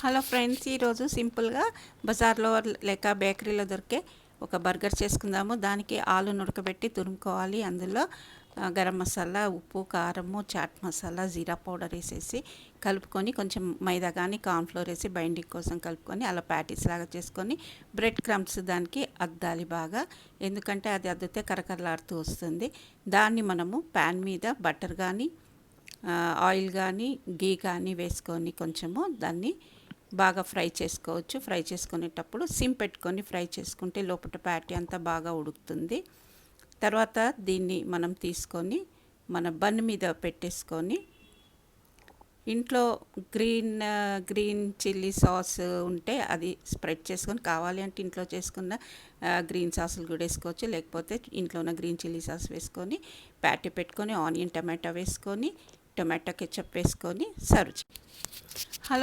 Hello friends, ఈరోజు సింపుల్గా బజార్లో లేక బేకరీలో దొరికే ఒక బర్గర్ చేసుకుందాము. దానికి ఆలును ఉడకబెట్టి తురుముకోవాలి. అందులో గరం మసాలా, ఉప్పు, కారము, చాట్ మసాలా, జీరా పౌడర్ వేసేసి కలుపుకొని కొంచెం మైదా కానీ కార్న్ఫ్లోర్ వేసి బైండింగ్ కోసం కలుపుకొని అలా ప్యాటీస్ లాగా చేసుకొని బ్రెడ్ క్రమ్స్ దానికి అద్దాలి బాగా. ఎందుకంటే అది అద్దితే కరకరలాడుతూ వస్తుంది. దాన్ని మనము ప్యాన్ మీద బటర్ కానీ ఆయిల్ కానీ గీ కానీ వేసుకొని కొంచెము దాన్ని బాగా ఫ్రై చేసుకోవచ్చు. ఫ్రై చేసుకునేటప్పుడు సిమ్ పెట్టుకొని ఫ్రై చేసుకుంటే లోపల ప్యాటీ అంతా బాగా ఉడుకుతుంది. తర్వాత దీన్ని మనం తీసుకొని మన బన్ మీద పెట్టేసుకొని ఇంట్లో గ్రీన్ చిల్లీ సాస్ ఉంటే అది స్ప్రెడ్ చేసుకొని, కావాలి అంటే ఇంట్లో చేసుకున్న గ్రీన్ సాసులు కూడా వేసుకోవచ్చు. లేకపోతే ఇంట్లో ఉన్న గ్రీన్ చిల్లీ సాస్ వేసుకొని ప్యాటీ పెట్టుకొని ఆనియన్ టమాటా వేసుకొని టొమాటో కెచప్ వేసుకొని సర్వ్.